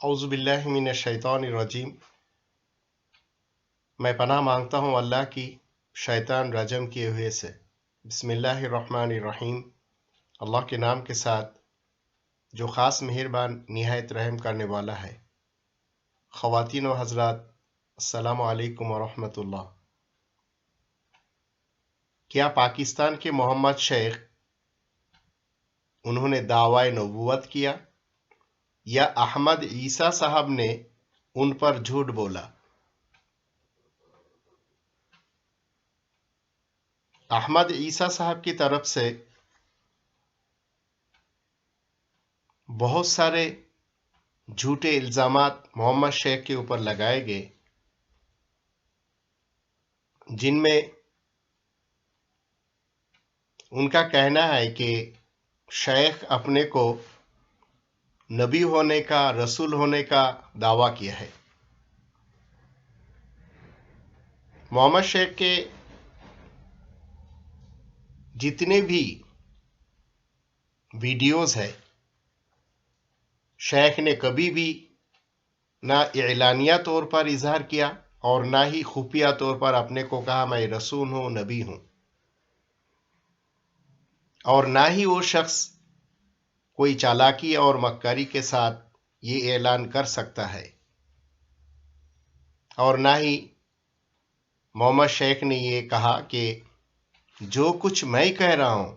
اعوذ باللہ من الشیطان الرجیم۔ میں پناہ مانگتا ہوں اللہ کی شیطان رجم کیے ہوئے سے۔ بسم اللہ الرحمن الرحیم۔ اللہ کے نام کے ساتھ جو خاص مہربان نہایت رحم کرنے والا ہے۔ خواتین و حضرات، السلام علیکم ورحمۃ اللہ۔ کیا پاکستان کے محمد شیخ انہوں نے دعوی نبوت کیا یا احمد عیسیٰ صاحب نے ان پر جھوٹ بولا؟ احمد عیسیٰ صاحب کی طرف سے بہت سارے جھوٹے الزامات محمد شیخ کے اوپر لگائے گئے، جن میں ان کا کہنا ہے کہ شیخ اپنے کو نبی ہونے کا، رسول ہونے کا دعویٰ کیا ہے۔ محمد شیخ کے جتنے بھی ویڈیوز ہیں، شیخ نے کبھی بھی نہ اعلانیہ طور پر اظہار کیا اور نہ ہی خفیہ طور پر اپنے کو کہا میں رسول ہوں، نبی ہوں، اور نہ ہی وہ شخص کوئی چالاکی اور مکاری کے ساتھ یہ اعلان کر سکتا ہے، اور نہ ہی محمد شیخ نے یہ کہا کہ جو کچھ میں کہہ رہا ہوں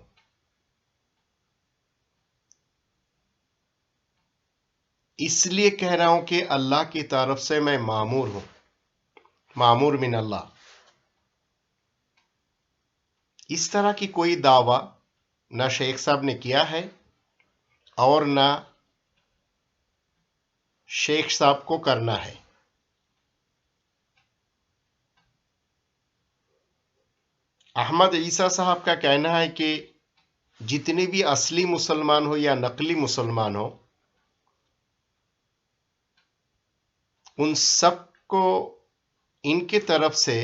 اس لیے کہہ رہا ہوں کہ اللہ کی طرف سے میں مامور ہوں، مامور من اللہ۔ اس طرح کی کوئی دعویٰ نہ شیخ صاحب نے کیا ہے اور نہ شیخ صاحب کو کرنا ہے۔ احمد عیسیٰ صاحب کا کہنا ہے کہ جتنے بھی اصلی مسلمان ہو یا نقلی مسلمان ہو، ان سب کو ان کی طرف سے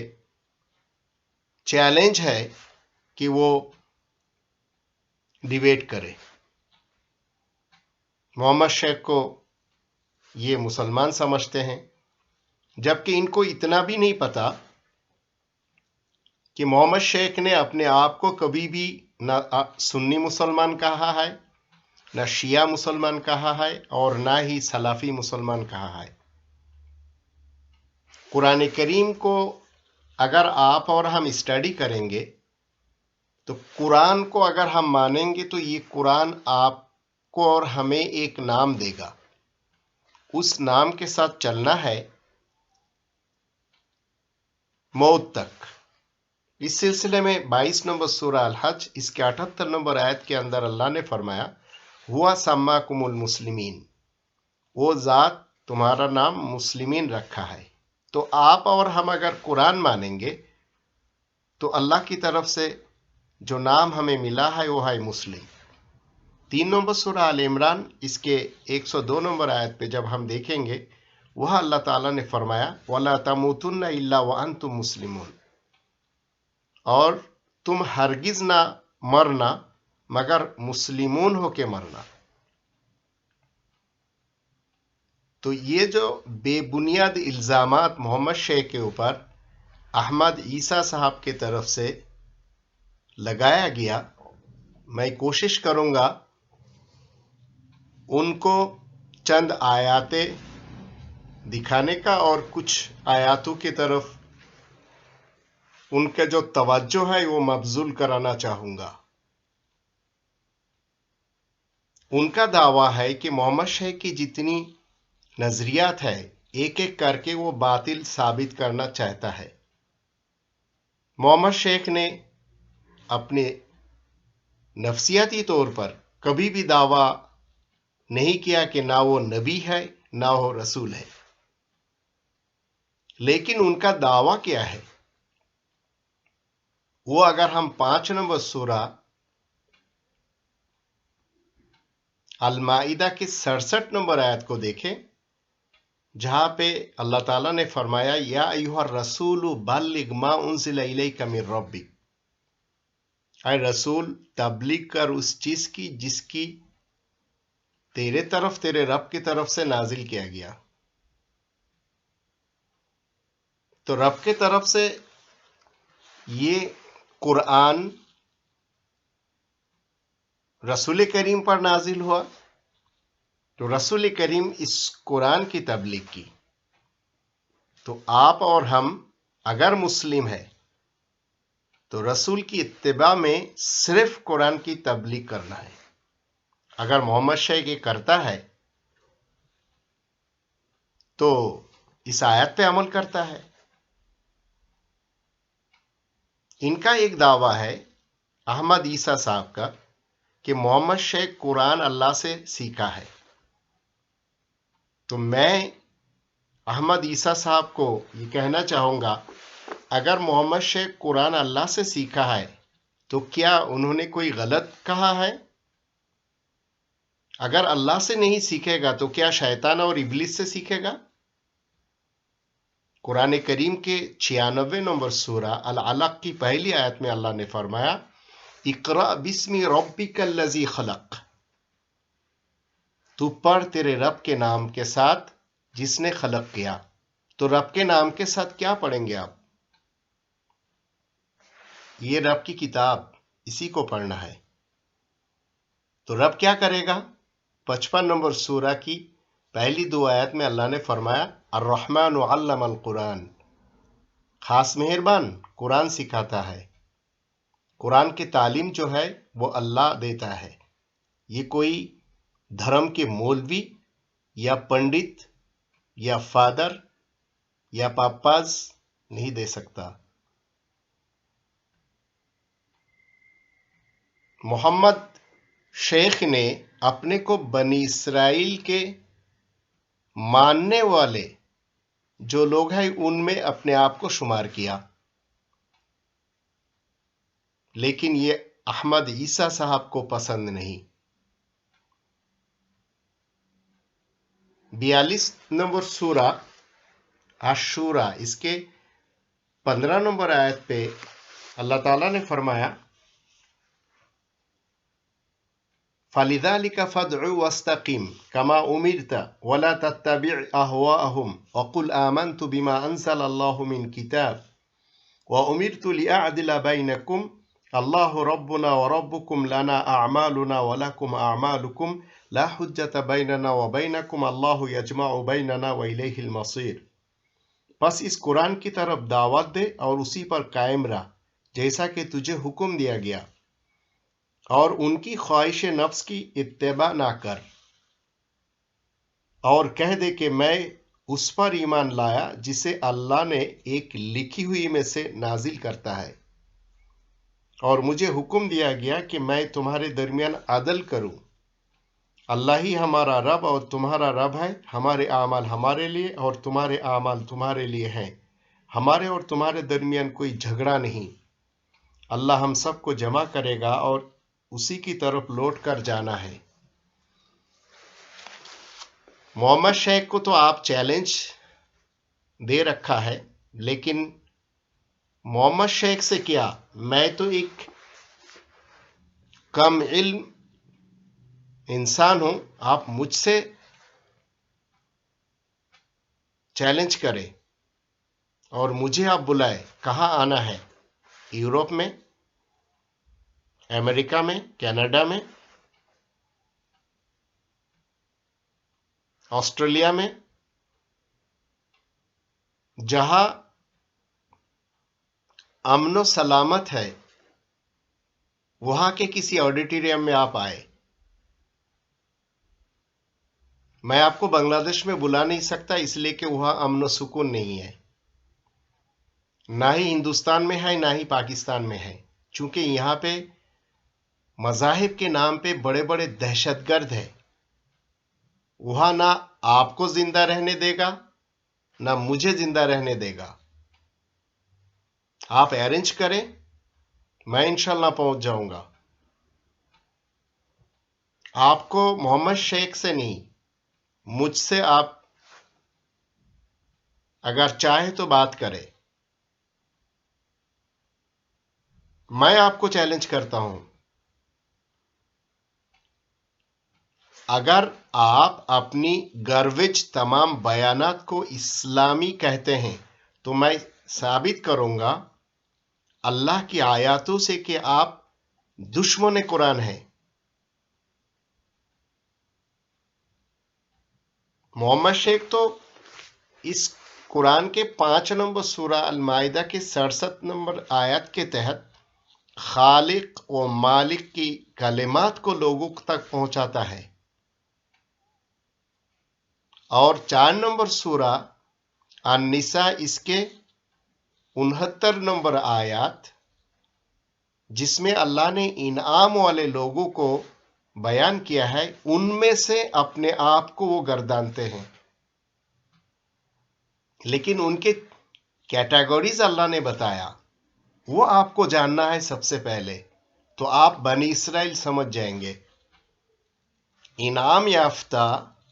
چیلنج ہے کہ وہ ڈیبیٹ کرے۔ محمد شیخ کو یہ مسلمان سمجھتے ہیں، جبکہ ان کو اتنا بھی نہیں پتا کہ محمد شیخ نے اپنے آپ کو کبھی بھی نہ سنی مسلمان کہا ہے، نہ شیعہ مسلمان کہا ہے، اور نہ ہی سلفی مسلمان کہا ہے۔ قرآن کریم کو اگر آپ اور ہم اسٹڈی کریں گے تو قرآن کو اگر ہم مانیں گے تو یہ قرآن آپ کو اور ہمیں ایک نام دے گا، اس نام کے ساتھ چلنا ہے موت تک۔ اس سلسلے میں 22 نمبر سورہ الحج اس کے 78 نمبر آیت کے اندر اللہ نے فرمایا ہوا سماکم المسلمین، وہ ذات تمہارا نام مسلمین رکھا ہے۔ تو آپ اور ہم اگر قرآن مانیں گے تو اللہ کی طرف سے جو نام ہمیں ملا ہے وہ ہے مسلم۔ 3 نمبر سورہ آل عمران اس کے 102 نمبر آیت پہ جب ہم دیکھیں گے، وہاں اللہ تعالیٰ نے فرمایا وَلَا تَمُوتُنَّ إِلَّا وَأَنْتُمْ مُسْلِمُونَ، اور تم ہرگز نہ مرنا مگر مسلمون ہو کے مرنا۔ تو یہ جو بے بنیاد الزامات محمد شیخ کے اوپر احمد عیسیٰ صاحب کی طرف سے لگایا گیا، میں کوشش کروں گا ان کو چند آیاتیں دکھانے کا اور کچھ آیاتوں کی طرف ان کا جو توجہ ہے وہ مبذول کرانا چاہوں گا۔ ان کا دعویٰ ہے کہ محمد شیخ کی جتنی نظریات ہے ایک ایک کر کے وہ باطل ثابت کرنا چاہتا ہے۔ محمد شیخ نے اپنے نفسیاتی طور پر کبھی بھی دعویٰ نہیں کیا کہ نہ وہ نبی ہے نہ وہ رسول ہے، لیکن ان کا دعویٰ کیا ہے وہ اگر ہم 5 نمبر سورہ المائدہ کے 67 نمبر آیت کو دیکھیں، جہاں پہ اللہ تعالیٰ نے فرمایا یا ایھا الرسول بلغ ما انزل الیک من ربک، اے رسول تبلیغ کر اس چیز کی جس کی تیرے طرف تیرے رب کی طرف سے نازل کیا گیا. تو رب کی طرف سے یہ قرآن رسول کریم پر نازل ہوا. تو رسول کریم اس قرآن کی تبلیغ کی. تو آپ اور ہم اگر مسلم ہیں تو رسول کی اتباع میں صرف قرآن کی تبلیغ کرنا ہے. اگر محمد شیخ یہ کرتا ہے تو اس آیت پہ عمل کرتا ہے. ان کا ایک دعویٰ ہے احمد عیسیٰ صاحب کا کہ محمد شیخ قرآن اللہ سے سیکھا ہے. تو میں احمد عیسیٰ صاحب کو یہ کہنا چاہوں گا اگر محمد شیخ قرآن اللہ سے سیکھا ہے تو کیا انہوں نے کوئی غلط کہا ہے؟ اگر اللہ سے نہیں سیکھے گا تو کیا شیطان اور ابلیس سے سیکھے گا؟ قرآن کریم کے 96 نمبر سورہ العلق کی پہلی آیت میں اللہ نے فرمایا اقرأ بسم ربک الذی خلق. تو پڑھ تیرے رب کے نام کے ساتھ جس نے خلق کیا. تو رب کے نام کے ساتھ کیا پڑھیں گے آپ؟ یہ رب کی کتاب، اسی کو پڑھنا ہے. تو رب کیا کرے گا؟ 55 نمبر سورہ کی پہلی 2 آیت میں اللہ نے فرمایا الرحمن علم القرآن. خاص مہربان قرآن سکھاتا ہے. قرآن کی تعلیم جو ہے وہ اللہ دیتا ہے. یہ کوئی دھرم کے مولوی یا پنڈت یا فادر یا پاپاز نہیں دے سکتا. محمد شیخ نے اپنے کو بنی اسرائیل کے ماننے والے جو لوگ ہیں ان میں اپنے آپ کو شمار کیا، لیکن یہ احمد عیسیٰ صاحب کو پسند نہیں. 42 نمبر سورہ عاشورہ اس کے 15 نمبر آیت پہ اللہ تعالیٰ نے فرمایا فَلِذَلِكَ فَادْعُ وَاسْتَقِمْ كَمَا أُمِرْتَ وَلَا تَتَّبِعْ أَهْوَاءَهُمْ وَقُلْ آمَنْتُ بِمَا أَنزَلَ اللَّهُ مِنْ كِتَابٍ وَأُمِرْتُ لِأَعْدِلَ بَيْنَكُمْ اللَّهُ رَبُّنَا وَرَبُّكُمْ لَنَا أَعْمَالُنَا وَلَكُمْ أَعْمَالُكُمْ لَا حُجَّةَ بَيْنَنَا وَبَيْنَكُمْ اللَّهُ يَجْمَعُ بَيْنَنَا وَإِلَيْهِ الْمَصِيرُ. پس اس قرآن کی طرف دعوت دے اور اسی پر قائم رہ جیسا کہ تجھے حکم دیا گیا، اور ان کی خواہش نفس کی اتباع نہ کر، اور کہہ دے کہ میں اس پر ایمان لایا جسے اللہ نے ایک لکھی ہوئی میں سے نازل کرتا ہے، اور مجھے حکم دیا گیا کہ میں تمہارے درمیان عدل کروں. اللہ ہی ہمارا رب اور تمہارا رب ہے. ہمارے اعمال ہمارے لیے اور تمہارے اعمال تمہارے لیے ہیں. ہمارے اور تمہارے درمیان کوئی جھگڑا نہیں. اللہ ہم سب کو جمع کرے گا اور اسی کی طرف لوٹ کر جانا ہے. محمد شیخ کو تو آپ چیلنج دے رکھا ہے، لیکن محمد شیخ سے کیا، میں تو ایک کم علم انسان ہوں، آپ مجھ سے چیلنج کرے اور مجھے آپ بلائے. کہاں آنا ہے؟ یورپ میں، امریکہ میں، کینیڈا میں، آسٹریلیا میں، جہاں امن و سلامت ہے وہاں کے کسی آڈیٹوریم میں آپ آئے. میں آپ کو بنگلہ دیش میں بلا نہیں سکتا اس لیے کہ وہاں امن و سکون نہیں ہے. نہ ہی ہندوستان میں ہے نہ ہی پاکستان میں ہے، چونکہ یہاں پہ مذاہب کے نام پہ بڑے بڑے دہشت گرد ہیں. وہاں نہ آپ کو زندہ رہنے دے گا نہ مجھے زندہ رہنے دے گا. آپ ارینج کریں، میں انشاءاللہ پہنچ جاؤں گا. آپ کو محمد شیخ سے نہیں، مجھ سے آپ اگر چاہے تو بات کرے. میں آپ کو چیلنج کرتا ہوں، اگر آپ اپنی گروج تمام بیانات کو اسلامی کہتے ہیں تو میں ثابت کروں گا اللہ کی آیاتوں سے کہ آپ دشمن قرآن ہیں. محمد شیخ تو اس قرآن کے 5 نمبر سورہ المائدہ کے 67 نمبر آیت کے تحت خالق و مالک کی کلمات کو لوگوں تک پہنچاتا ہے، اور 4 نمبر سورہ النساء اس کے 69 نمبر آیات جس میں اللہ نے انعام والے لوگوں کو بیان کیا ہے، ان میں سے اپنے آپ کو وہ گردانتے ہیں. لیکن ان کے کیٹیگوریز اللہ نے بتایا، وہ آپ کو جاننا ہے سب سے پہلے، تو آپ بنی اسرائیل سمجھ جائیں گے. انعام یافتہ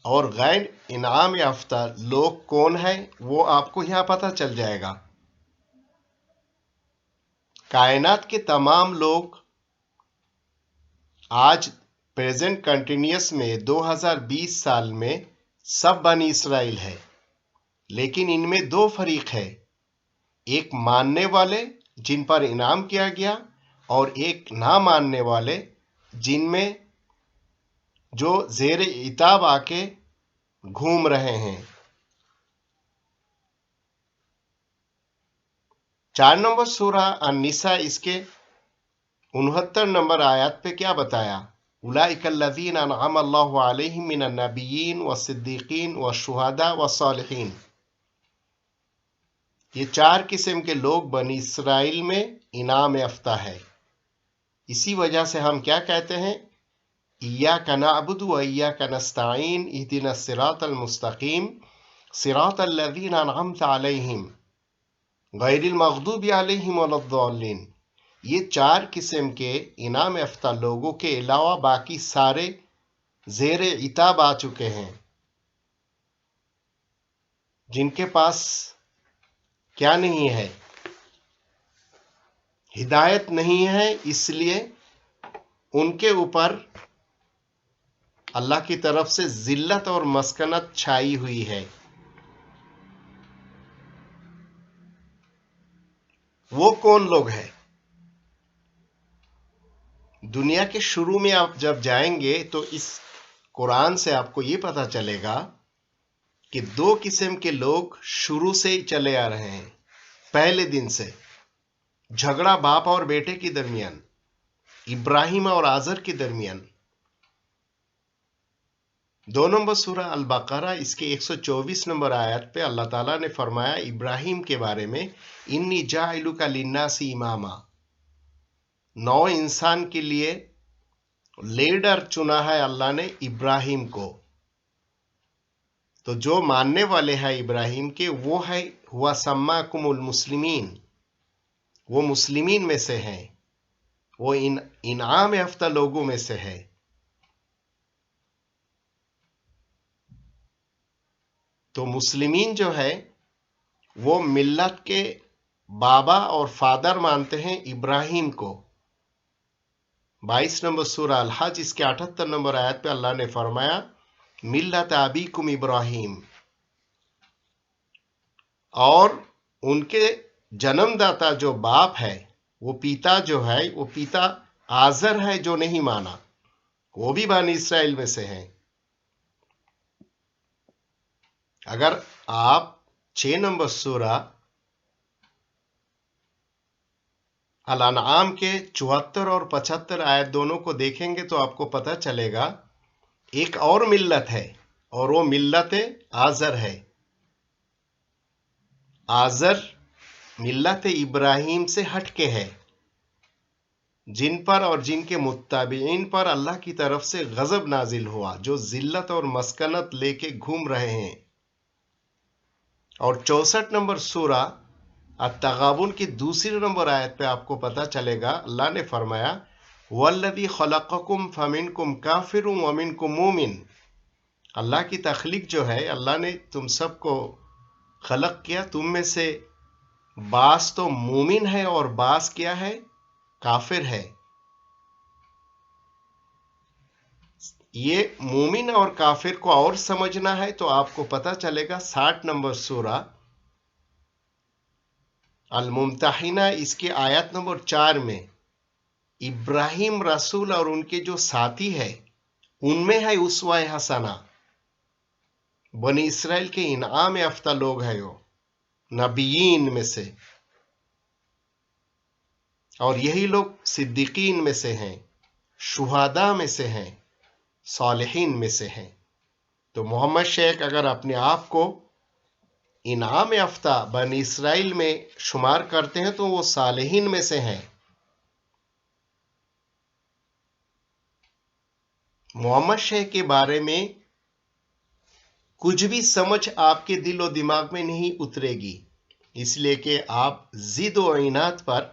اور غیر انعام یافتہ لوگ کون ہیں وہ آپ کو یہاں پتہ چل جائے گا. کائنات کے تمام لوگ آج پریزنٹ کنٹینیوس میں 2020 سال میں سب بنی اسرائیل ہے، لیکن ان میں 2 فریق ہے، ایک ماننے والے جن پر انعام کیا گیا اور ایک نہ ماننے والے جن میں جو زیر عتاب آ کے گھوم رہے ہیں. 4 نمبر سورہ النساء اس کے 69 نمبر آیات پہ کیا بتایا؟ اولئک الذین انعم اللہ علیہم من النبیین والصدیقین والشہداء والصالحین. یہ 4 قسم کے لوگ بنی اسرائیل میں انعام یافتہ ہے. اسی وجہ سے ہم کیا کہتے ہیں؟ ایاک نعبد و ایاک نستعین اہدنا الصراط المستقیم صراط الذین انعمت علیہم غیر المغضوب علیہم ولا الضالین. یہ 4 قسم کے انعام یافتہ لوگوں کے علاوہ باقی سارے زیر عتاب آ چکے ہیں، جن کے پاس کیا نہیں ہے؟ ہدایت نہیں ہے، اس لیے ان کے اوپر اللہ کی طرف سے ذلت اور مسکنت چھائی ہوئی ہے. وہ کون لوگ ہیں؟ دنیا کے شروع میں آپ جب جائیں گے تو اس قرآن سے آپ کو یہ پتہ چلے گا کہ 2 قسم کے لوگ شروع سے ہی چلے آ رہے ہیں. پہلے دن سے جھگڑا باپ اور بیٹے کے درمیان، ابراہیم اور آزر کے درمیان. 2 نمبر سورہ البقرہ اس کے 124 نمبر آیت پہ اللہ تعالیٰ نے فرمایا ابراہیم کے بارے میں، انی جاعلک للناس اماما. نو انسان کے لیے لیڈر چنا ہے اللہ نے ابراہیم کو. تو جو ماننے والے ہیں ابراہیم کے وہ ہے ہوا سماکم المسلمین، وہ مسلمین میں سے ہیں، وہ انعام یافتہ لوگوں میں سے ہے. تو مسلمین جو ہے وہ ملت کے بابا اور فادر مانتے ہیں ابراہیم کو. 22 نمبر سورہ الحج اس کے 78 نمبر آیت پہ اللہ نے فرمایا ملت ابیکم ابراہیم، اور ان کے جنم داتا جو باپ ہے، وہ پیتا جو ہے، وہ پیتا آزر ہے جو نہیں مانا، وہ بھی بنی اسرائیل میں سے ہیں. اگر آپ 6 نمبر سورہ الانعام کے 74 اور 75 آیت دونوں کو دیکھیں گے تو آپ کو پتہ چلے گا ایک اور ملت ہے، اور وہ ملت آزر ہے. آزر ملت ابراہیم سے ہٹ کے ہے، جن پر اور جن کے متبعین پر اللہ کی طرف سے غضب نازل ہوا، جو ذلت اور مسکنت لے کے گھوم رہے ہیں. اور 64 نمبر سورہ التغابن کی 2 نمبر آیت پہ آپ کو پتہ چلے گا اللہ نے فرمایا وَالَّذِي خَلَقَكُمْ فَمِنْكُمْ كَافِرٌ وَمِنْكُمْ مُؤْمِنٌ. اللہ کی تخلیق جو ہے، اللہ نے تم سب کو خلق کیا، تم میں سے بعض تو مومن ہے اور بعض کیا ہے؟ کافر ہے. یہ مومن اور کافر کو اور سمجھنا ہے تو آپ کو پتہ چلے گا 60 نمبر سورہ الممتحنہ اس کی آیت نمبر 4 میں ابراہیم رسول اور ان کے جو ساتھی ہے ان میں ہے اسوہ حسنہ، بنی اسرائیل کے انعام یافتہ لوگ ہیں وہ نبیین میں سے، اور یہی لوگ صدیقین میں سے ہیں، شہداء میں سے ہیں، صالحین میں سے ہیں۔ تو محمد شیخ اگر اپنے آپ کو انعام یافتہ بنی اسرائیل میں شمار کرتے ہیں تو وہ صالحین میں سے ہیں۔ محمد شیخ کے بارے میں کچھ بھی سمجھ آپ کے دل و دماغ میں نہیں اترے گی، اس لیے کہ آپ ضد و عناد پر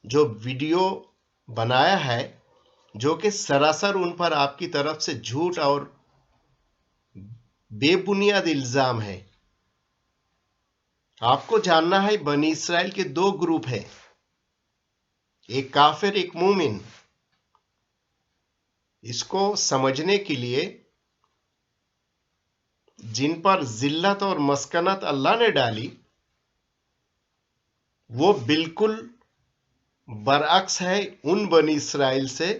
جو ویڈیو بنایا ہے جو کہ سراسر ان پر آپ کی طرف سے جھوٹ اور بے بنیاد الزام ہے۔ آپ کو جاننا ہے بنی اسرائیل کے 2 گروپ ہیں، ایک کافر ایک مومن۔ اس کو سمجھنے کے لیے جن پر ذلت اور مسکنت اللہ نے ڈالی وہ بالکل برعکس ہے ان بنی اسرائیل سے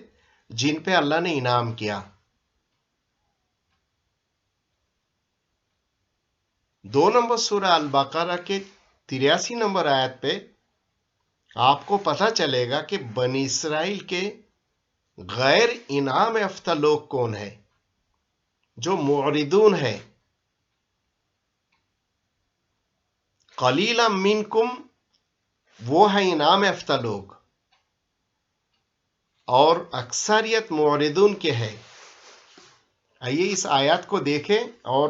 جن پہ اللہ نے انعام کیا۔ 2 نمبر سورہ البقرہ کے 83 نمبر آیت پہ آپ کو پتہ چلے گا کہ بنی اسرائیل کے غیر انعام یافتہ لوگ کون ہیں، جو معرضون ہیں۔ قلیلا منکم وہ ہیں انعام یافتہ لوگ، اور اکثریت معرضون کے ہے۔ آئیے اس آیات کو دیکھیں اور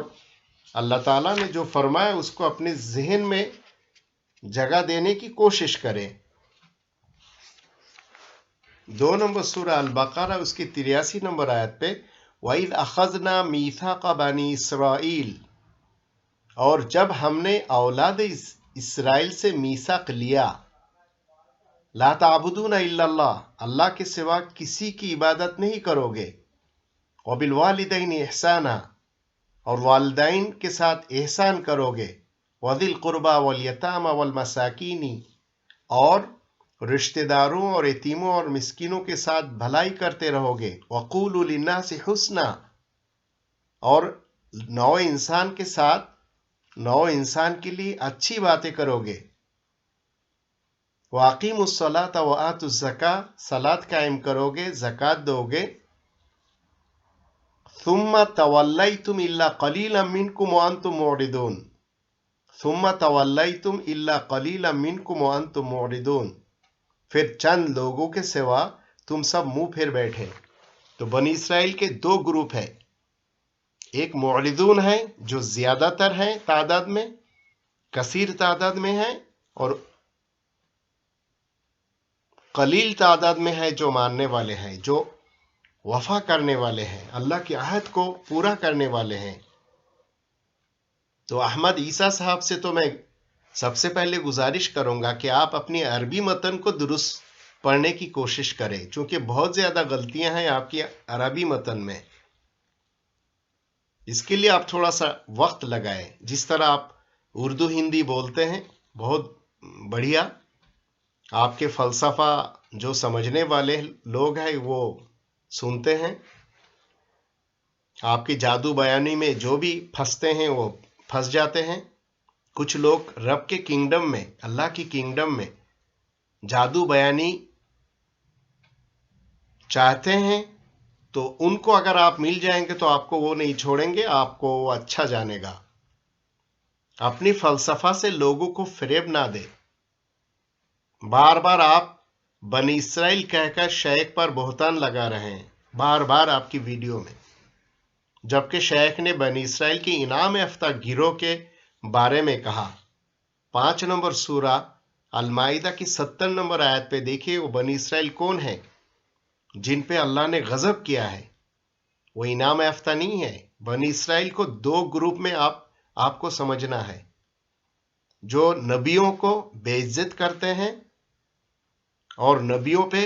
اللہ تعالیٰ نے جو فرمایا اس کو اپنے ذہن میں جگہ دینے کی کوشش کریں۔ 2 نمبر سورہ البقرہ اس کی 83 نمبر آیت پہ وَإِذْ أَخَذْنَا مِيثَاقَ بَنِي إِسْرَائِيلَ، اور جب ہم نے اولاد اسرائیل سے میثاق لیا، لا تعبدون الا اللہ، اللہ کے سوا کسی کی عبادت نہیں کرو گے، وبالوالدین احسانا، اور والدین کے ساتھ احسان کرو گے، وذی القربى والیتامى والمساکین، اور رشتہ داروں اور یتیموں اور مسکینوں کے ساتھ بھلائی کرتے رہو گے، وقولوا للناس حسنا، اور نوع انسان کے ساتھ نوع انسان کے لیے اچھی باتیں کرو گے، وَأَقِيمُوا الصَّلَاةَ وَآتُوا الزَّكَاةَ، صلاۃ قائم کرو گے، زکوٰۃ دو گے، ثُمَّ تَوَلَّيْتُمْ إِلَّا قَلِيلًا مِّنكُمْ وَأَنْتُمْ مُعْرِضُونَ، ثُمَّ تَوَلَّيْتُمْ إِلَّا قَلِيلًا مِّنكُمْ وَأَنْتُمْ مُعْرِضُونَ، پھر چند لوگوں کے سوا تم سب منہ پھیر بیٹھے۔ تو بنی اسرائیل کے 2 گروپ ہیں، ایک معرضون ہیں جو زیادہ تر ہیں تعداد میں، کثیر تعداد میں ہیں، اور قلیل تعداد میں ہے جو ماننے والے ہیں، جو وفا کرنے والے ہیں، اللہ کے عہد کو پورا کرنے والے ہیں۔ تو احمد عیسیٰ صاحب سے تو میں سب سے پہلے گزارش کروں گا کہ آپ اپنی عربی متن کو درست پڑھنے کی کوشش کریں، چونکہ بہت زیادہ غلطیاں ہیں آپ کی عربی متن میں۔ اس کے لیے آپ تھوڑا سا وقت لگائیں، جس طرح آپ اردو ہندی بولتے ہیں بہت بڑھیا، آپ کے فلسفہ جو سمجھنے والے لوگ ہیں وہ سنتے ہیں، آپ کی جادو بیانی میں جو بھی پھنستے ہیں وہ پھنس جاتے ہیں۔ کچھ لوگ رب کے کنگڈم میں، اللہ کی کنگڈم میں جادو بیانی چاہتے ہیں، تو ان کو اگر آپ مل جائیں گے تو آپ کو وہ نہیں چھوڑیں گے، آپ کو وہ اچھا جانے گا۔ اپنی فلسفہ سے لوگوں کو فریب نہ دے۔ بار بار آپ بنی اسرائیل کہہ کر شیخ پر بہتان لگا رہے ہیں، بار بار آپ کی ویڈیو میں، جبکہ شیخ نے بنی اسرائیل کی انعام یافتہ گروہ کے بارے میں کہا۔ 5 نمبر سورہ المائدہ کی 70 نمبر آیت پہ دیکھیے وہ بنی اسرائیل کون ہے جن پہ اللہ نے غضب کیا ہے، وہ انعام یافتہ نہیں ہے۔ بنی اسرائیل کو 2 گروپ میں آپ کو سمجھنا ہے، جو نبیوں کو بے عزت کرتے ہیں اور نبیوں پہ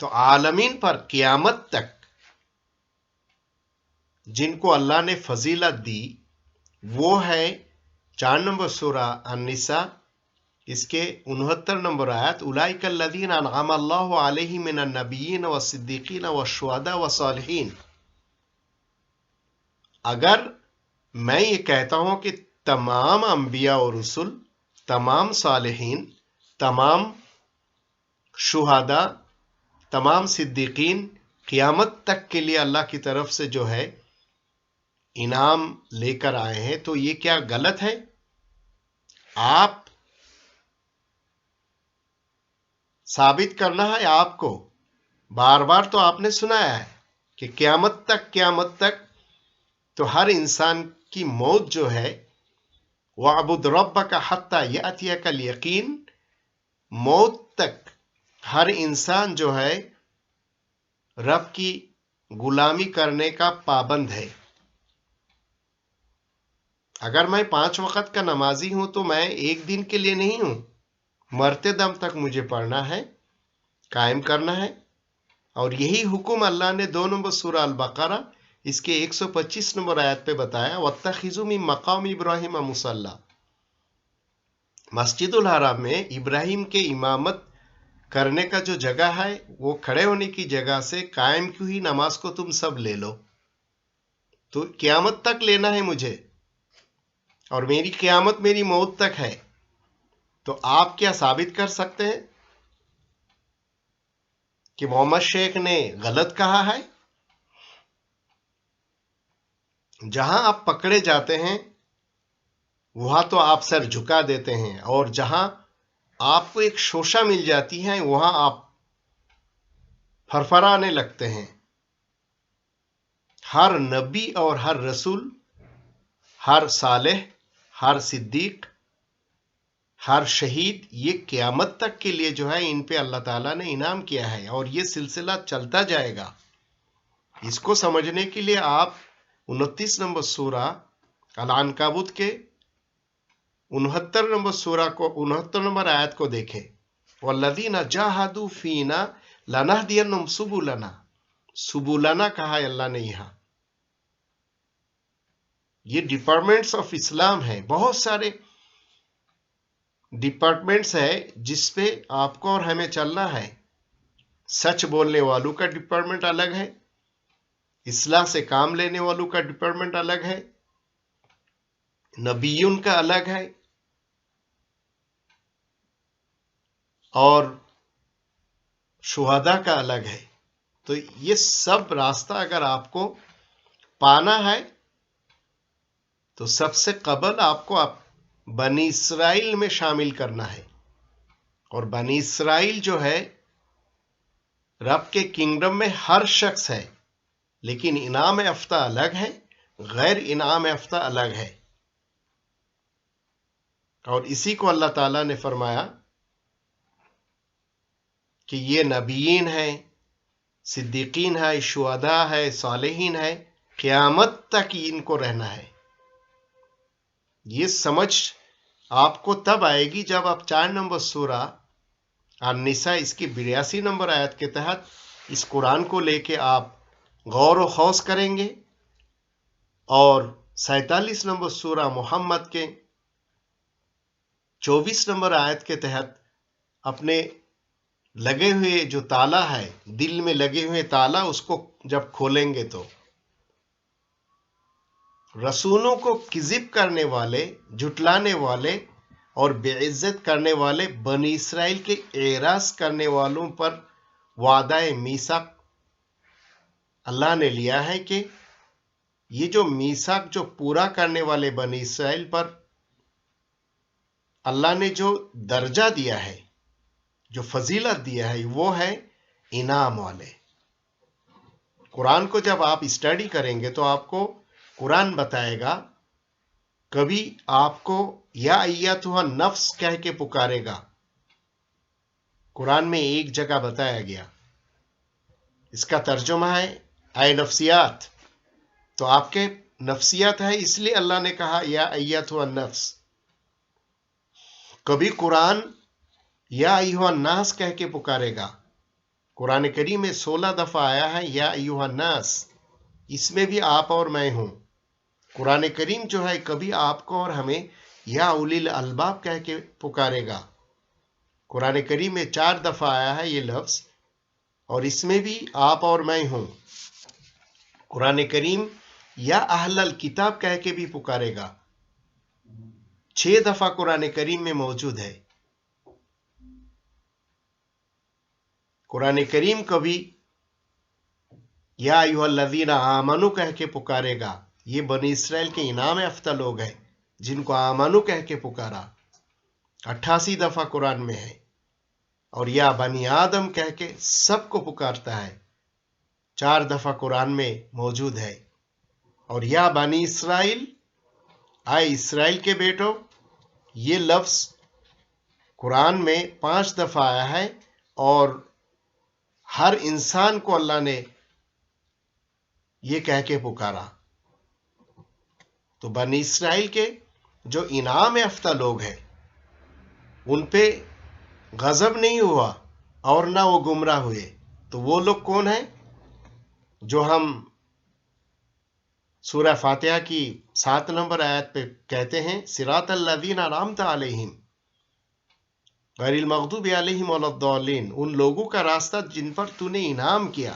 تو عالمین پر قیامت تک جن کو اللہ نے فضیلت دی وہ ہے 4 نمبر سورہ النساء، اس کے 69 نمبر آیت، اولئک الذین انعم اللہ علیہم من النبیین والصدیقین والشہداء والصالحین۔ اگر میں یہ کہتا ہوں کہ تمام انبیاء اور رسل، تمام صالحین، تمام شہداء، تمام صدیقین قیامت تک کے لیے اللہ کی طرف سے جو ہے انعام لے کر آئے ہیں، تو یہ کیا غلط ہے؟ آپ ثابت کرنا ہے آپ کو، بار بار تو آپ نے سنایا ہے کہ قیامت تک تو ہر انسان کی موت جو ہے وَعْبُدْ رَبَّكَ حَتَّى يَأْتِيَكَ الْيَقِينُ، موت تک ہر انسان جو ہے رب کی غلامی کرنے کا پابند ہے۔ اگر میں 5 وقت کا نمازی ہوں تو میں ایک دن کے لیے نہیں ہوں، مرتے دم تک مجھے پڑھنا ہے، قائم کرنا ہے۔ اور یہی حکم اللہ نے 2 نمبر سورہ البقرہ اس کے 125 نمبر آیت پہ بتایا، وَاتَّخِذُوا مِن مَّقَامِ إِبْرَاهِيمَ مُصَلًّى۔ مسجد الحرام میں ابراہیم کے امامت کرنے کا جو جگہ ہے وہ کھڑے ہونے کی جگہ سے قائم کیوں ہی نماز کو تم سب لے لو، تو قیامت تک لینا ہے مجھے، اور میری قیامت میری موت تک ہے۔ تو آپ کیا ثابت کر سکتے ہیں کہ محمد شیخ نے غلط کہا ہے؟ جہاں آپ پکڑے جاتے ہیں وہاں تو آپ سر جھکا دیتے ہیں، اور جہاں آپ کو ایک شوشہ مل جاتی ہے وہاں آپ فرفرانے لگتے ہیں۔ ہر نبی اور ہر رسول، ہر صالح، ہر صدیق، ہر شہید، یہ قیامت تک کے لیے جو ہے ان پہ اللہ تعالیٰ نے انعام کیا ہے، اور یہ سلسلہ چلتا جائے گا۔ اس کو سمجھنے کے لیے آپ 29 نمبر سورہ العنکبوت کے 69 نمبر سورہ کو 69 نمبر آیت کو دیکھیں، وَالَّذِينَ جَاهَدُوا فِينَا لَنَهْدِيَنَّهُمْ سُبُلَنَا، سبولنا کہا ہے اللہ نے یہاں۔ یہ ڈپارٹمنٹس آف اسلام ہے، بہت سارے ڈپارٹمنٹس ہے جس پہ آپ کو اور ہمیں چلنا ہے۔ سچ بولنے والوں کا ڈپارٹمنٹ الگ ہے، اصلاح سے کام لینے والوں کا ڈپارٹمنٹ الگ ہے، نبیون کا الگ ہے، اور شہداء کا الگ ہے۔ تو یہ سب راستہ اگر آپ کو پانا ہے تو سب سے قبل آپ کو بنی اسرائیل میں شامل کرنا ہے، اور بنی اسرائیل جو ہے رب کے کنگڈم میں ہر شخص ہے، لیکن انعام یافتہ الگ ہے، غیر انعام یافتہ الگ ہے۔ اور اسی کو اللہ تعالیٰ نے فرمایا کہ یہ نبیین ہیں، صدیقین ہے، شہداء ہے، صالحین ہے، قیامت تک ان کو رہنا ہے۔ یہ سمجھ آپ کو تب آئے گی جب آپ 4 نمبر سورہ النساء اس کی 82 نمبر آیت کے تحت اس قرآن کو لے کے آپ غور و خوض کریں گے، اور 47 نمبر سورہ محمد کے 24 نمبر آیت کے تحت اپنے لگے ہوئے جو تالا ہے، دل میں لگے ہوئے تالا، اس کو جب کھولیں گے تو رسولوں کو کذب کرنے والے، جھٹلانے والے اور بے عزت کرنے والے بنی اسرائیل کے اعراض کرنے والوں پر وعدہ میثاق اللہ نے لیا ہے کہ یہ جو میثاق جو پورا کرنے والے بنی اسرائیل پر اللہ نے جو درجہ دیا ہے، جو فضیلت دیا ہے، وہ ہے انعام والے۔ قرآن کو جب آپ اسٹڈی کریں گے تو آپ کو قرآن بتائے گا، کبھی آپ کو یا ایتھا نفس کہہ کے پکارے گا، قرآن میں ایک جگہ بتایا گیا، اس کا ترجمہ ہے اے نفسیات، تو آپ کے نفسیات ہے، اس لیے اللہ نے کہا یا ایتھا النفس۔ کبھی قرآن یا ایھا الناس کہہ کے پکارے گا، قرآن کریم میں 16 دفعہ آیا ہے یا ایھا الناس، اس میں بھی آپ اور میں ہوں۔ قرآن کریم جو ہے کبھی آپ کو اور ہمیں یا اولی الالباب کہہ کے پکارے گا۔ قرآن کریم میں 4 دفعہ آیا ہے یہ لفظ، اور اس میں بھی آپ اور میں ہوں۔ قرآن کریم یا اہل الکتاب کہہ کے بھی پکارے گا، 6 دفعہ قرآن کریم میں موجود ہے۔ قرآن کریم کبھی یا ایھا الذین آمنوا کہہ کے پکارے گا، یہ بنی اسرائیل کے انعام یافتہ لوگ ہیں جن کو آمنو کہہ کے پکارا، 88 دفعہ قرآن میں ہے۔ اور یا بنی آدم کہہ کے سب کو پکارتا ہے، 4 دفعہ قرآن میں موجود ہے۔ اور یا بنی اسرائیل، آئے اسرائیل کے بیٹو، یہ لفظ قرآن میں 5 دفعہ آیا ہے، اور ہر انسان کو اللہ نے یہ کہہ کے پکارا۔ تو بنی اسرائیل کے جو انعام یافتہ لوگ ہیں ان پہ غضب نہیں ہوا اور نہ وہ گمراہ ہوئے، تو وہ لوگ کون ہیں؟ جو ہم سورہ فاتحہ کی 7 نمبر آیت پہ کہتے ہیں، صراط الذین انعمت علیہم غیر المغضوب علیہم ولا الضالین، ان لوگوں کا راستہ جن پر تو نے انعام کیا۔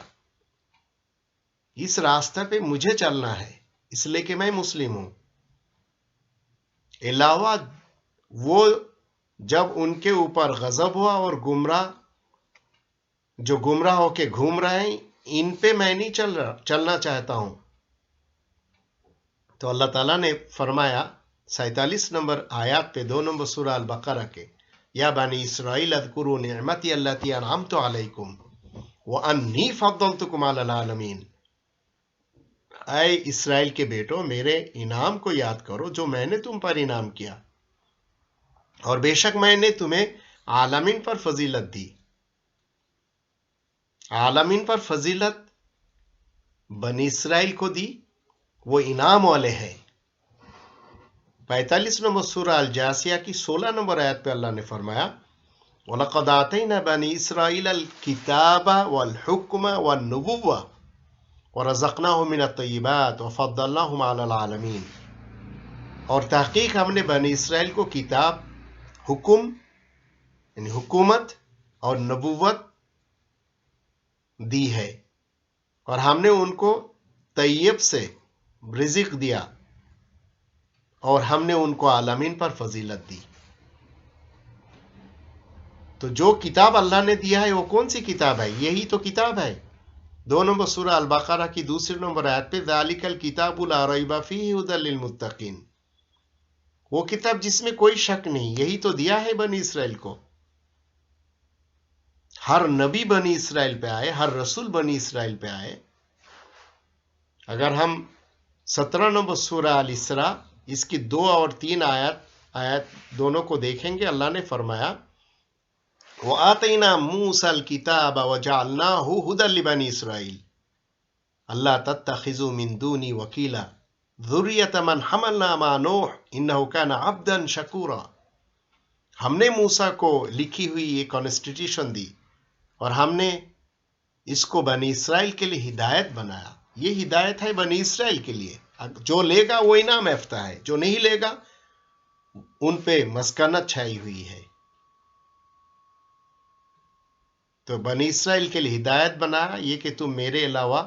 اس راستہ پہ مجھے چلنا ہے، اس لیے کہ میں مسلم ہوں۔ علاوہ وہ جب ان کے اوپر غضب ہوا اور جو گمراہ ہو کے گھوم رہے ہیں، ان پہ میں نہیں چلنا چاہتا ہوں۔ تو اللہ تعالیٰ نے فرمایا 47 نمبر آیات پہ 2 نمبر سورہ البقرہ کے، یا بنی اسرائیل اذکروا نعمتی التی انعمت علیکم وانی فضلتکم علی العالمین، اے اسرائیل کے بیٹو میرے انعام کو یاد کرو جو میں نے تم پر انعام کیا، اور بے شک میں نے تمہیں عالمین پر فضیلت دی۔ عالمین پر فضیلت بنی اسرائیل کو دی، وہ انعام والے ہیں۔ 45 نمبر سورہ الجاثیہ کی 16 نمبر آیت پہ اللہ نے فرمایا، وَلَقَدْ آتَيْنَا بَنِي إِسْرَائِيلَ الْكِتَابَ وَالْحُكْمَ وَالنُّبُوَّةَ وَرَزَقْنَاهُم مِّنَ الطَّيِّبَاتِ وَفَضَّلْنَاهُمْ عَلَى الْعَالَمِينَ، اور تحقیق ہم نے بنی اسرائیل کو کتاب، حکم یعنی حکومت اور نبوت دی ہے، اور ہم نے ان کو طیب سے رزق دیا، اور ہم نے ان کو عالمین پر فضیلت دی۔ تو جو کتاب اللہ نے دیا ہے وہ کون سی کتاب ہے؟ یہی تو کتاب ہے۔ 2 نمبر سورہ البقرہ کی 2 نمبر آیت پہ، ذَلِكَ الْكِتَابُ لَا رَيْبَ فِيهِ هُدًى لِّلْمُتَّقِينَ، وہ کتاب جس میں کوئی شک نہیں، یہی تو دیا ہے بنی اسرائیل کو۔ ہر نبی بنی اسرائیل پہ آئے، ہر رسول بنی اسرائیل پہ آئے۔ اگر ہم 17 نمبر سورہ الاسراء اس کی 2 اور 3 آیت دونوں کو دیکھیں گے، اللہ نے فرمایا، وَآتَيْنَا مُوسَى الْكِتَابَ وَجَعَلْنَاهُ هُدًى لِّبَنِي إِسْرَائِيلَ أَلَّا تَتَّخِذُوا مِن دُونِي وَكِيلًا ذُرِّيَّةَ مَنْ حَمَلْنَا مَعَ نُوحٍ إِنَّهُ كَانَ عَبْدًا شَكُورًا، ہم نے موسیٰ کو لکھی ہوئی یہ کانسٹیٹیوشن دی، اور ہم نے اس کو بنی اسرائیل کے لیے ہدایت بنایا۔ یہ ہدایت ہے بنی اسرائیل کے لیے، جو لے گا وہ انعام یافتہ ہے، جو نہیں لے گا ان پہ مسکنت چھائی ہوئی ہے۔ تو بنی اسرائیل کے لیے ہدایت بنایا، یہ کہ تم میرے علاوہ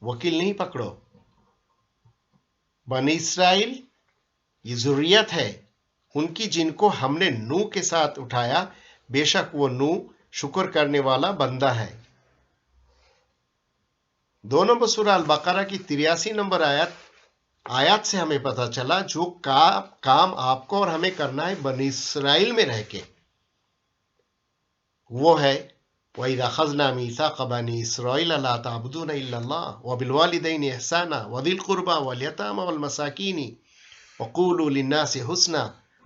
وکیل نہیں پکڑو۔ بنی اسرائیل یہ ذریت ہے ان کی جن کو ہم نے نوح کے ساتھ اٹھایا، بے شک وہ نوح شکر کرنے والا بندہ ہے۔ 2 نمبر سورہ البقرہ کی 83 نمبر آیات سے ہمیں پتہ چلا جو کام آپ کو اور ہمیں کرنا ہے بنی اسرائیل میں رہ کے، وہ ہے وَإِذَا أَخَذْنَا مِيثَاقَ بَنِي إِسْرَائِيلَ لَا تَعْبُدُونَ إِلَّا اللَّهَ وَبِالْوَالِدَيْنِ إِحْسَانًا وَذِي الْقُرْبَى وَالْيَتَامَى وَالْمَسَاكِينِ وَقُولُوا لِلنَّاسِ حُسْنًا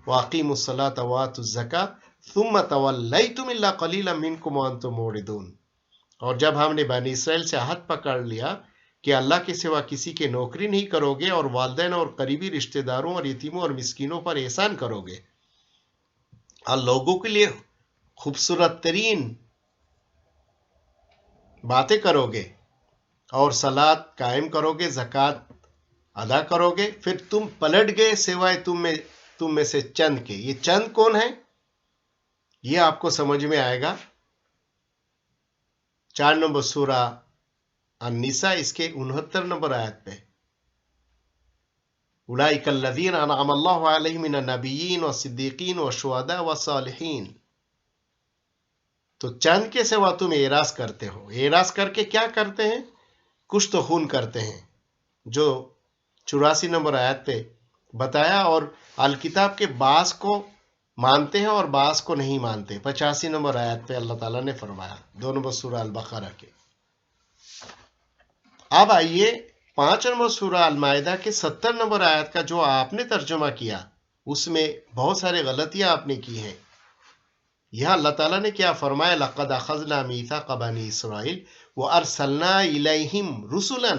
وَأَقِيمُوا الصَّلَاةَ وَآتُوا الزَّكَاةَ ثُمَّ تَوَلَّيْتُمْ إِلَّا قَلِيلًا مِّنكُمْ وَأَنتُم مُعْرِضُونَ، اور جب ہم نے بنی اسرائیل سے عہد پکڑ لیا کہ اللہ کے سوا کسی کے نوکری نہیں کرو گے، اور والدین اور قریبی رشتہ داروں اور یتیموں اور مسکینوں پر احسان کرو گے، اور لوگوں کے لیے خوبصورت ترین باتیں کرو گے اور سلاد قائم کرو گے، زکوٰۃ ادا کرو گے، پھر تم پلٹ گئے سوائے تم میں سے چند کے. یہ چند کون ہیں؟ یہ آپ کو سمجھ میں آئے گا 4 نمبر سورہ النساء اس کے 69 نمبر آیت پہ. اولئک الذین انعم اللہ علیہم من النبیین والصدیقین والشہداء والصالحین. تو چند کے سوا تم اعراض کرتے ہو. اعراض کر کے کیا کرتے ہیں؟ کچھ تو خون کرتے ہیں، جو 84 نمبر آیت پہ بتایا، اور الکتاب کے بعض کو مانتے ہیں اور بعض کو نہیں مانتے. 85 نمبر آیت پہ اللہ تعالیٰ نے فرمایا 2 نمبر سورہ البقرہ کے. اب آئیے 5 نمبر سورہ المائدہ کے 70 نمبر آیت کا جو آپ نے ترجمہ کیا، اس میں بہت سارے غلطیاں آپ نے کی ہیں. یہاں اللہ تعالیٰ نے کیا فرمایا؟ لَقَدْ أَخَذْنَا مِيثَاقَ بَنِي إِسْرَائِيلَ وَأَرْسَلْنَا إِلَيْهِمْ رُسُلًا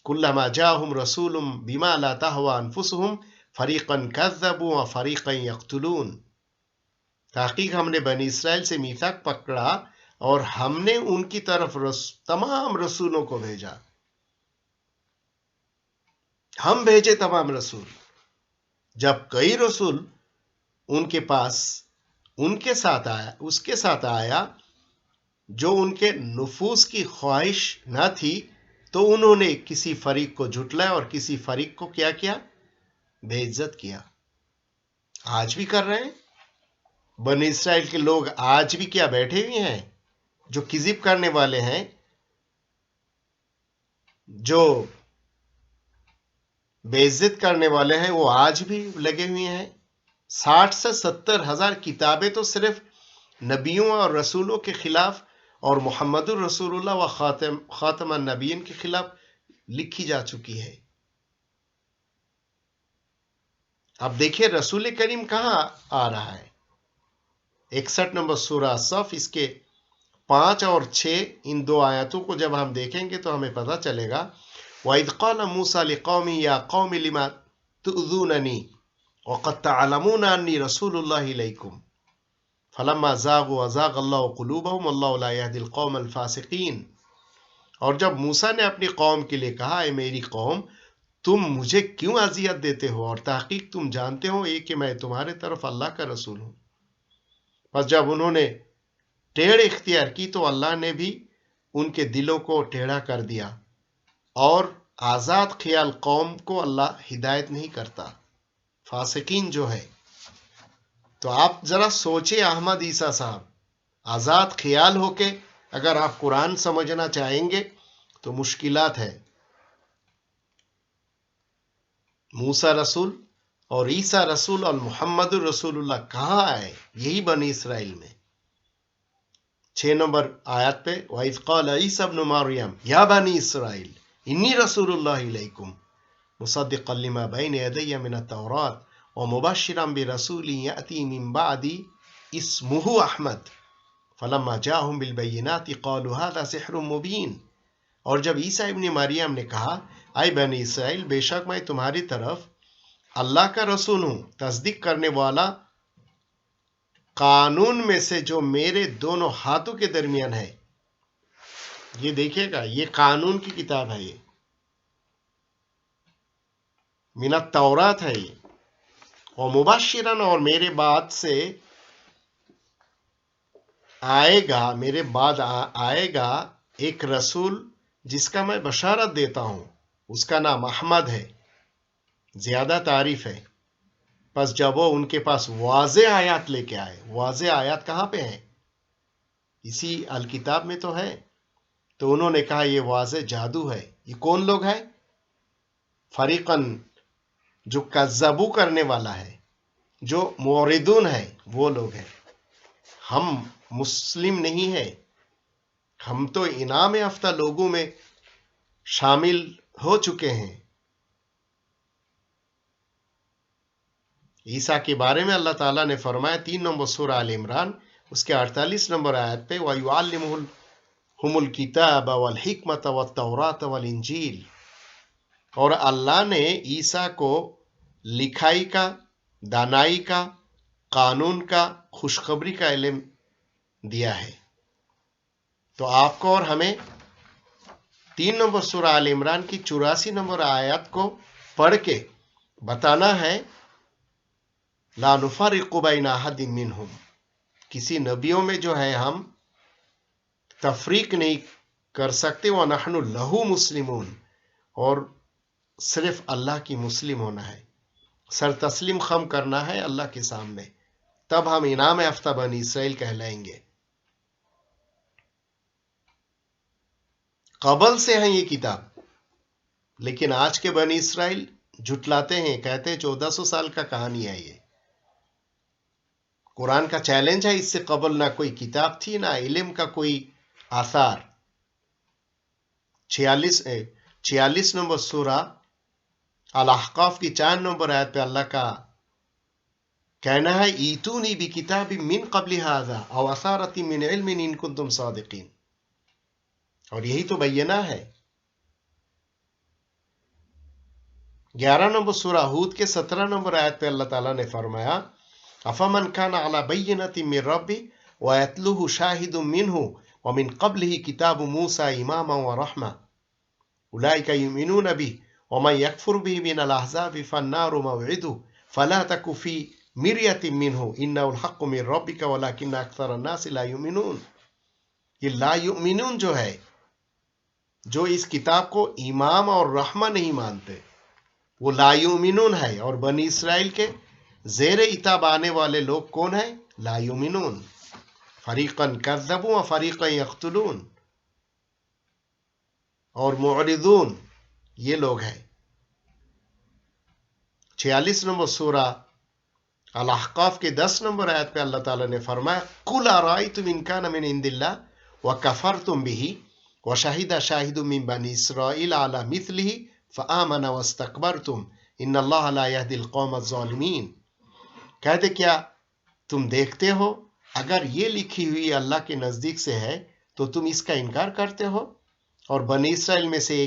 كُلَّمَا جَاءَهُمْ رَسُولٌ بِمَا لَا تَهْوَىٰ أَنفُسُهُمْ فَرِيقًا كَذَّبُوا وَفَرِيقًا يَقْتُلُونَ. تحقیق ہم نے بنی اسرائیل سے میثاق پکڑا اور ہم نے ان کی طرف تمام رسولوں کو بھیجا. ہم بھیجے تمام رسول. جب کئی رسول ان کے پاس اس کے ساتھ آیا جو ان کے نفوس کی خواہش نہ تھی، تو انہوں نے کسی فریق کو جھٹلایا اور کسی فریق کو کیا بے عزت کیا. آج بھی کر رہے ہیں. بنی اسرائیل کے لوگ آج بھی کیا بیٹھے ہوئے ہیں؟ جو کذب کرنے والے ہیں، جو بے عزت کرنے والے ہیں، وہ آج بھی لگے ہوئے ہیں. 60 سے 70 ہزار کتابیں تو صرف نبیوں اور رسولوں کے خلاف اور محمد الرسول اللہ و خاتم النبیین کے خلاف لکھی جا چکی ہے. اب دیکھیے رسول کریم کہاں آ رہا ہے. 61 نمبر سورہ صف اس کے 5 اور 6 ان دو آیتوں کو جب ہم دیکھیں گے تو ہمیں پتہ چلے گا. وَإِذْ قَالَ مُوسَىٰ لِقَوْمِهِ يَا قَوْمِ لِمَ تُؤْذُونَنِي وَقَدْ تَعْلَمُونَ أَنِّي رَسُولُ اللَّهِ إِلَيْكُمْ فَلَمَّا زَاغُوا أَزَاغَ اللَّهُ قُلُوبَهُمْ وَاللَّهُ لَا يَهْدِي الْقَوْمَ الْفَاسِقِينَ. اور جب موسیٰ نے اپنی قوم کے لیے کہا، اے میری قوم، تم مجھے کیوں اذیت دیتے ہو، اور تحقیق تم جانتے ہو کہ میں تمہارے طرف اللہ کا رسول ہوں. بس جب انہوں نے ٹیڑھ اختیار کی تو اللہ نے بھی ان کے دلوں کو ٹیڑھا کر دیا، اور آزاد خیال قوم کو اللہ ہدایت نہیں کرتا، فاسقین جو ہے. تو آپ ذرا سوچیں احمد عیسیٰ صاحب، آزاد خیال ہو کے اگر آپ قرآن سمجھنا چاہیں گے تو مشکلات ہے. موسیٰ رسول اور عیسیٰ رسول اور محمد الرسول اللہ کہاں آئے؟ یہی بنی اسرائیل میں. 6 نمبر آیت پہ وَإِذْ قَالَ عِيسَى ابْنُ مَرْيَمَ يَا بَنِي إِسْرَائِيلَ إِنِّي رَسُولُ اللَّهِ إِلَيْكُمْ مُصَدِّقًا لِمَا بَيْنَ يَدَيَّ مِنَ التَّوْرَاةِ وَمُبَشِّرًا بِرَسُولٍ يَأْتِي مِن بَعْدِي اسْمُهُ أَحْمَدُ فَلَمَّا جَاءَهُم بِالْبَيِّنَاتِ قَالُوا هَذَا سِحْرٌ مُبِينٌ. اور جب عیسیٰ ابن مریم نے کہا، اے بنی اسرائیل، بے شک میں تمہاری طرف اللہ کا رسول ہوں، تصدیق کرنے والا قانون میں سے جو میرے دونوں ہاتھوں کے درمیان ہے. یہ دیکھیے گا، یہ قانون کی کتاب ہے، یہ من التورات ہے یہ. اور مبشرن، اور میرے بعد سے میرے بعد آئے گا ایک رسول جس کا میں بشارت دیتا ہوں، اس کا نام احمد ہے. زیادہ تعریف ہے. پس جب وہ ان کے پاس واضح آیات لے کے آئے، واضح آیات کہاں پہ ہیں؟ اسی الکتاب میں تو ہے. تو انہوں نے کہا یہ واضح جادو ہے. یہ کون لوگ ہیں؟ فریقاً، جو کذبو کرنے والا ہے، جو موردون ہے، وہ لوگ ہیں. ہم مسلم نہیں ہیں، ہم تو انعام یافتہ لوگوں میں شامل ہو چکے ہیں. عیسیٰ کے بارے میں اللہ تعالیٰ نے فرمایا 3 نمبر سورہ آل عمران اس کے 48 نمبر آیت پہ وَيُعَلِّمُهُمُ الْكِتَابَ وَالْحِكْمَةَ وَالتَّوْرَاةَ وَالْإِنْجِيلَ. اور اللہ نے عیسیٰ کو لکھائی کا، دانائی کا، قانون کا، خوشخبری کا علم دیا ہے. تو آپ کو اور ہمیں 3 نمبر سورہ آل عمران کی 84 نمبر آیات کو پڑھ کے بتانا ہے لا نفرق بین احد منہم، کسی نبیوں میں جو ہے ہم تفریق نہیں کر سکتے، وَنَحْنُ لَهُ مُسْلِمُونَ، اور صرف اللہ کی مسلم ہونا ہے، سر تسلیم خم کرنا ہے اللہ کے سامنے، تب ہم انعام یافتہ بنی اسرائیل کہلائیں گے۔ قبل سے ہیں یہ کتاب، لیکن آج کے بنی اسرائیل جھٹلاتے ہیں، کہتے ہیں 1400 سال کا کہانی ہے یہ۔ قرآن کا چیلنج ہے، اس سے قبل نہ کوئی کتاب تھی، نہ علم کا کوئی آثار۔ 46 نمبر سورہ الاحقاف کی 4 نمبر آیت پہ اللہ کا کہنا ہے ایتونی بکتاب من قبل ھذا او اثارۃ من علم ان کنتم صادقین، اور یہی تو بینہ ہے۔ 11 نمبر سورہ ہود کے 17 نمبر آیت پہ اللہ تعالیٰ نے فرمایا افمن کان علی بینۃ من ربہ ویتلوہ شاہد منہ ومن قبلہ کتاب موسیٰ اماما ورحمہ اولئک یؤمنون بہ ومن یکفر بہ من الاحزاب فالنار موعدہ فلا تک فی مریۃ منہ انہ الحق من ربک ولکن اکثر الناس لا یؤمنون۔ یہ لا یؤمنون جو ہے، جو اس کتاب کو امام اور رحمہ نہیں مانتے، وہ لا یؤمنون ہے، اور بنی اسرائیل کے زیر اتاب آنے والے لوگ کون ہیں؟ لا یؤمنون، فریقاً کذبوا و فریقاً یقتلون اور معرضون، یہ لوگ ہیں۔ 46 نمبر سورہ الاحقاف کے 10 نمبر آیت پہ اللہ تعالیٰ نے فرمایا قُلْ أَرَأَيْتُمْ إِنْ كَانَ مِنْ عِنْدِ اللَّهِ وَكَفَرْتُمْ بِهِ وَشَهِدَ شَاهِدٌ مِّن بَنِي إِسْرَائِيلَ عَلَى مِثْلِهِ فَآمَنَ وَاسْتَكْبَرْتُمْ إِنَّ اللَّهَ لَا يَهْدِي الْقَوْمَ الظَّالِمِينَ۔ کہتے کیا تم دیکھتے ہو اگر یہ لکھی ہوئی اللہ کے نزدیک سے ہے تو تم اس کا انکار کرتے ہو؟ اور بنی اسرائیل میں سے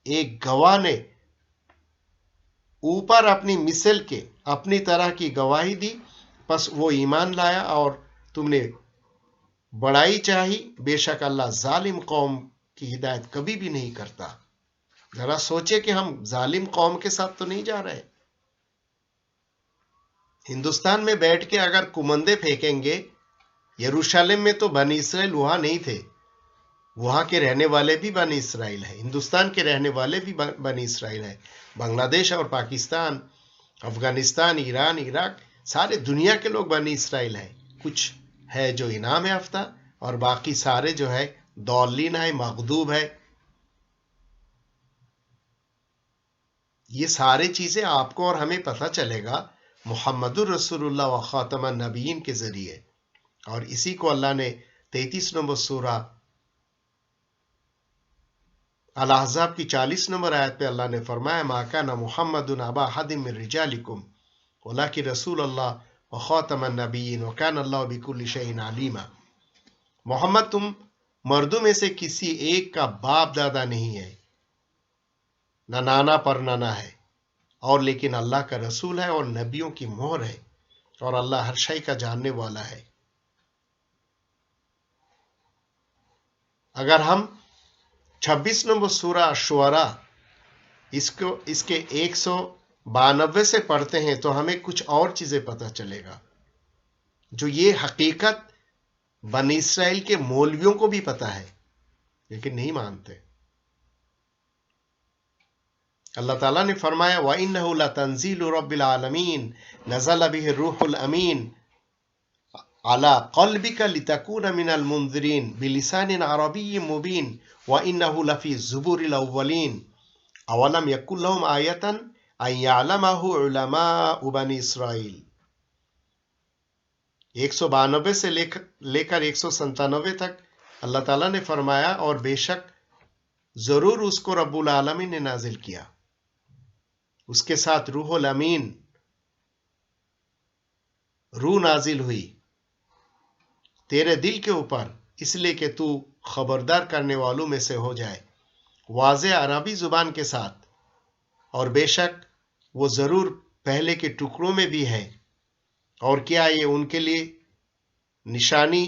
ایک گواہ نے اوپر اپنی مثل کے اپنی طرح کی گواہی دی، پس وہ ایمان لایا اور تم نے بڑائی چاہی، بے شک اللہ ظالم قوم کی ہدایت کبھی بھی نہیں کرتا۔ ذرا سوچے کہ ہم ظالم قوم کے ساتھ تو نہیں جا رہے۔ ہندوستان میں بیٹھ کے اگر کمندے پھینکیں گے، یروشلم میں تو بنی اسرائیل وہاں نہیں تھے، وہاں کے رہنے والے بھی بنی اسرائیل ہیں، ہندوستان کے رہنے والے بھی بنی اسرائیل ہیں، بنگلہ دیش اور پاکستان، افغانستان، ایران، عراق، سارے دنیا کے لوگ بنی اسرائیل ہیں۔ کچھ ہے جو انعام یافتہ اور باقی سارے جو ہے ضالین ہے، مغضوب ہے۔ یہ سارے چیزیں آپ کو اور ہمیں پتہ چلے گا محمد الرسول اللہ و خاتم النبیین کے ذریعے، اور اسی کو اللہ نے 33 نمبر سورہ الاحزاب کی 40 نمبر آیت پہ اللہ نے فرمایا ما کان محمد ابا احد من رجالکم ولکن رسول اللہ وخاتم النبیین وکان اللہ بکل شیء علیما۔ محمد تم مردوں میں سے کسی ایک کا باپ دادا نہیں ہے، نہ نانا پر نانا ہے، اور لیکن اللہ کا رسول ہے اور نبیوں کی مہر ہے، اور اللہ ہر شے کا جاننے والا ہے۔ اگر ہم 26 نمبر سورہ شعراء اس کے 192 سے پڑھتے ہیں تو ہمیں کچھ اور چیزیں پتہ چلے گا، جو یہ حقیقت بنی اسرائیل کے مولویوں کو بھی پتہ ہے لیکن نہیں مانتے۔ اللہ تعالیٰ نے فرمایا وَإِنَّهُ لَتَنزِيلُ رَبِّ الْعَالَمِينَ نَزَلَ بِهِ الرُّوحُ الْأَمِينُ عَلَى قَلْبِكَ لِتَكُونَ مِنَ الْمُنذِرِينَ بِلِسَانٍ عَرَبِيٍّ مُبِينٍ وَإِنَّهُ لَفِي الزُّبُرِ الْأَوَّلِينَ أَوَلَمْ يَكُنْ لَهُمْ آيَةً أَن يَعْلَمَهُ عُلَمَاءُ بَنِي إِسْرَائِيلَ۔ 192 سے لے کر 197 تک اللہ تعالیٰ نے فرمایا اور بے شک ضرور اس کو رب العالمین نے نازل کیا، اس کے ساتھ روح الامین، روح نازل ہوئی تیرے دل کے اوپر، اس لیے کہ تو خبردار کرنے والوں میں سے ہو جائے، واضح عربی زبان کے ساتھ، اور بے شک وہ ضرور پہلے کے ٹکڑوں میں بھی ہے، اور کیا یہ ان کے لیے نشانی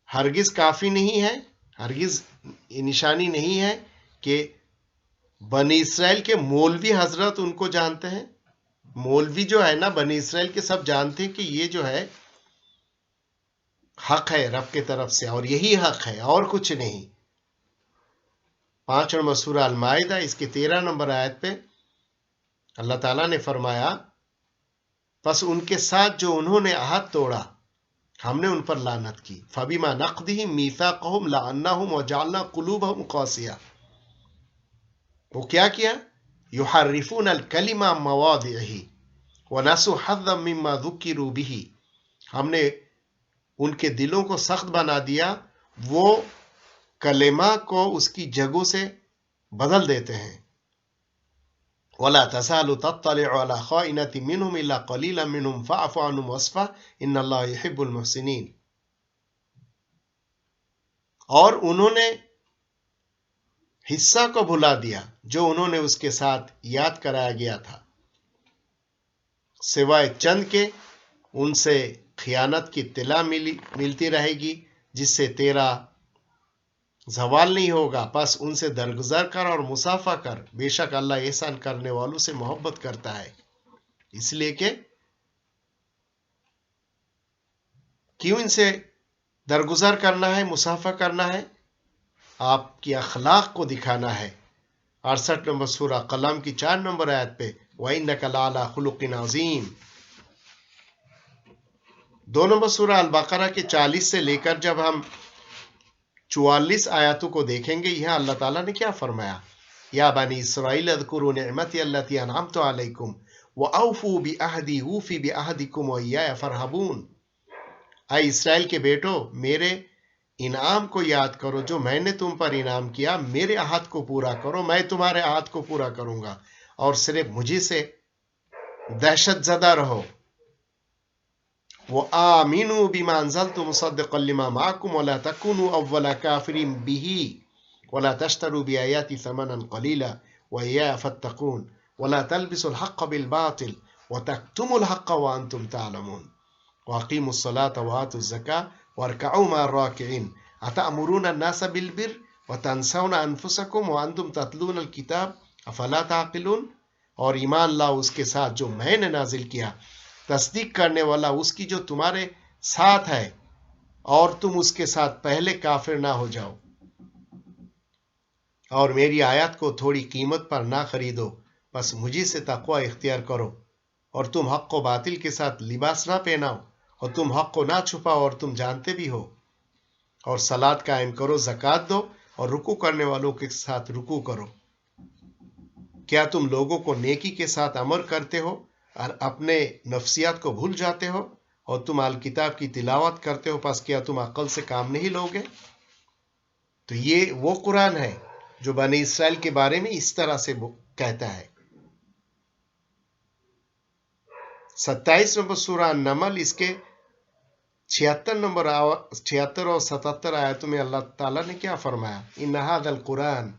ہرگز کافی نہیں ہے، ہرگز نشانی نہیں ہے کہ بنی اسرائیل کے مولوی حضرت ان کو جانتے ہیں. مولوی جو ہے نا بنی اسرائیل کے سب جانتے ہیں کہ یہ جو ہے حق ہے رب کی طرف سے، اور یہی حق ہے اور کچھ نہیں. 5 نمبر سورہ المائدہ اس کی 13 نمبر آیت پہ اللہ تعالیٰ نے فرمایا پس ان کے ساتھ جو انہوں نے عہد توڑا ہم نے ان پر لعنت کی. فَبِمَا نَقْضِهِمْ مِيثَاقَهُمْ لَعَنَّاهُمْ وَجَعَلْنَا قُلُوبَهُمْ قَاسِيَةً. وہ کیا کیا؟ يُحَرِّفُونَ الْكَلِمَ عَن مَّوَاضِعِهِ وَنَسُوا حَظًّا مِّمَّا ذُكِّرُوا بِهِ. ہم نے ان کے دلوں کو سخت بنا دیا، وہ کلمہ کو اس کی جگہوں سے بدل دیتے ہیں. وَلَا تَزَالُ تَطَّلِعُ عَلَىٰ خَائِنَةٍ مِّنْهُمْ إِلَّا قَلِيلًا مِّنْهُمْ فَاعْفُ عَنْهُمْ وَاصْفَحْ إِنَّ اللَّهَ يُحِبُّ الْمُحْسِنِينَ. اور انہوں نے حصہ کو بھلا دیا جو انہوں نے اس کے ساتھ یاد کرایا گیا تھا، سوائے چند کے ان سے خیانت کی اطلاع ملتی رہے گی جس سے تیرا زوال نہیں ہوگا. پس ان سے درگزر کر اور مصافحہ کر، بے شک اللہ احسان کرنے والوں سے محبت کرتا ہے. اس لیے کہ کیوں ان سے درگزر کرنا ہے، مصافحہ کرنا ہے؟ آپ کی اخلاق کو دکھانا ہے. 68 نمبر سورہ قلم کی 4 نمبر آیت پہ وَإِنَّكَ لَعَلَىٰ خُلُقٍ عَظِيمٍ. 2 نمبر سورہ البقرہ کے 40 سے لے کر جب ہم 44 آیاتوں کو دیکھیں گے، یہاں اللہ تعالیٰ نے کیا فرمایا؟ یا بنی اسرائیل اذکروا نعمتی التی انعمت علیکم وأوفوا بعہدی اوفی بعہدکم وإیایا فارہبون. اے اسرائیل کے بیٹو، میرے انعام کو یاد کرو جو میں نے تم پر انعام کیا، میرے عہد کو پورا کرو، میں تمہارے عہد کو پورا کروں گا، اور صرف مجھے سے دہشت زدہ رہو. وآمنوا بما انزلت مصدقا لما معكم ولا تكونوا اول كافر به ولا تشتروا بآياتي ثمنا قليلا وإياي فاتقون ولا تلبسوا الحق بالباطل وتكتموا الحق وأنتم تعلمون وأقيموا الصلاة وآتوا الزكاة واركعوا مع الراكعين أتأمرون الناس بالبر وتنسون أنفسكم وأنتم تتلون الكتاب أفلا تعقلون. اور ایمان لاؤ اس کے ساتھ جو میں نے نازل کیا، تصدیق کرنے والا اس کی جو تمہارے ساتھ ہے، اور تم اس کے ساتھ پہلے کافر نہ ہو جاؤ. اور میری آیات کو تھوڑی قیمت پر نہ خریدو، بس مجھے سے تقوی اختیار کرو. اور تم حق و باطل کے ساتھ لباس نہ پہناؤ، اور تم حق کو نہ چھپاؤ اور تم جانتے بھی ہو. اور صلاۃ قائم کرو، زکوٰۃ دو، اور رکوع کرنے والوں کے ساتھ رکوع کرو. کیا تم لوگوں کو نیکی کے ساتھ امر کرتے ہو اور اپنے نفسیات کو بھول جاتے ہو، اور تم الکتاب کی تلاوت کرتے ہو، پس کیا تم عقل سے کام نہیں لوگے؟ تو یہ وہ قرآن ہے جو بنی اسرائیل کے بارے میں اس طرح سے کہتا ہے. 27 نمبر سورہ النمل اس کے 76 اور 77 آیتوں میں اللہ تعالیٰ نے کیا فرمایا؟ ان ھذا القرآن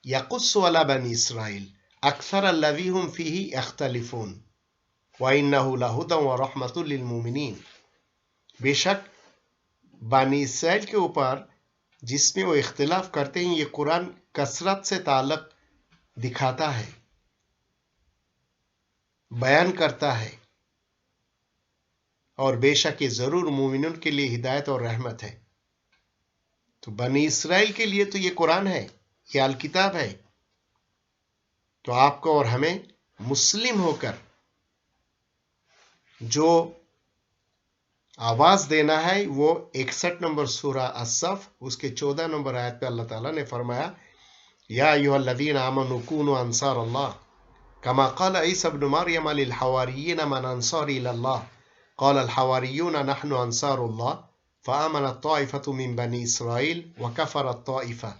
یقص علی بنی اسرائیل اکثر الذی ھم فیہ یختلفون وانہ لہدی ورحمۃ للمؤمنین. بے شک بنی اسرائیل کے اوپر جس میں وہ اختلاف کرتے ہیں، یہ قرآن کثرت سے تعلق دکھاتا ہے، بیان کرتا ہے، اور بے شک یہ ضرور مومنوں کے لیے ہدایت اور رحمت ہے. تو بنی اسرائیل کے لیے تو یہ قرآن ہے، یہ الکتاب ہے. تو آپ کو اور ہمیں مسلم ہو کر جو آواز دینا ہے وہ 61 نمبر سورہ الصف اس کے 14 نمبر آیت پہ اللہ تعالیٰ نے فرمایا یا ایھا الذین آمنوا کونوا انصار اللہ کما قال عیسی ابن مریم للحواریین من انصاری الی اللہ قال الحواریون نحن انصار اللہ فآمنت طائفة من بنی اسرائیل وکفرت طائفة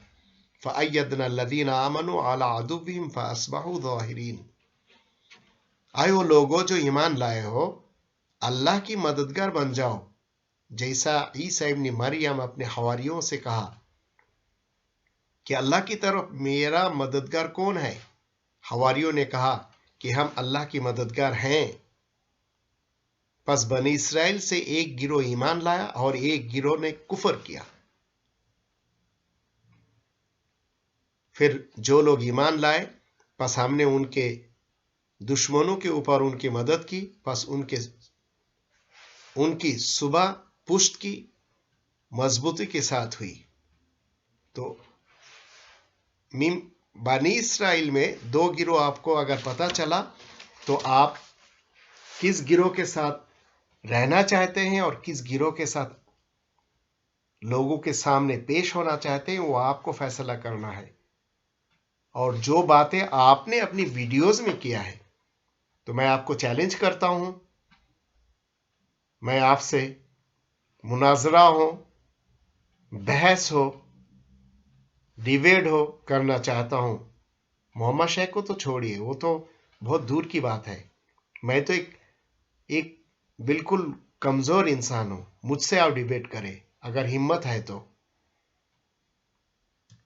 فأیدنا الذین آمنوا علی عدوهم فاصبحوا ظاہرین. آئے وہ لوگوں جو ایمان لائے ہو، اللہ کی مددگار بن جاؤ، جیسا عیسی ابن مریم اپنے حواریوں سے کہا کہ اللہ کی طرف میرا مددگار کون ہے؟ حواریوں نے کہا کہ ہم اللہ کی مددگار ہیں. پس بنی اسرائیل سے ایک گروہ ایمان لایا اور ایک گروہ نے کفر کیا. پھر جو لوگ ایمان لائے پس ہم نے ان کے دشمنوں کے اوپر ان کی مدد کی، پس ان کی صبح پشت کی مضبوطی کے ساتھ ہوئی. تو بنی اسرائیل میں دو گروہ آپ کو اگر پتا چلا تو آپ کس گروہ کے ساتھ رہنا چاہتے ہیں اور کس گروہ کے ساتھ لوگوں کے سامنے پیش ہونا چاہتے ہیں، وہ آپ کو فیصلہ کرنا ہے. اور جو باتیں آپ نے اپنی ویڈیوز میں کیا ہے تو میں آپ کو چیلنج کرتا ہوں، میں آپ سے مناظرہ ہو، بحث ہو، ڈیبیٹ ہو کرنا چاہتا ہوں. محمد شیخ کو تو چھوڑیے، وہ تو بہت دور کی بات ہے. میں تو ایک بالکل کمزور انسان ہوں. مجھ سے آپ ڈیبیٹ کریں اگر ہمت ہے تو.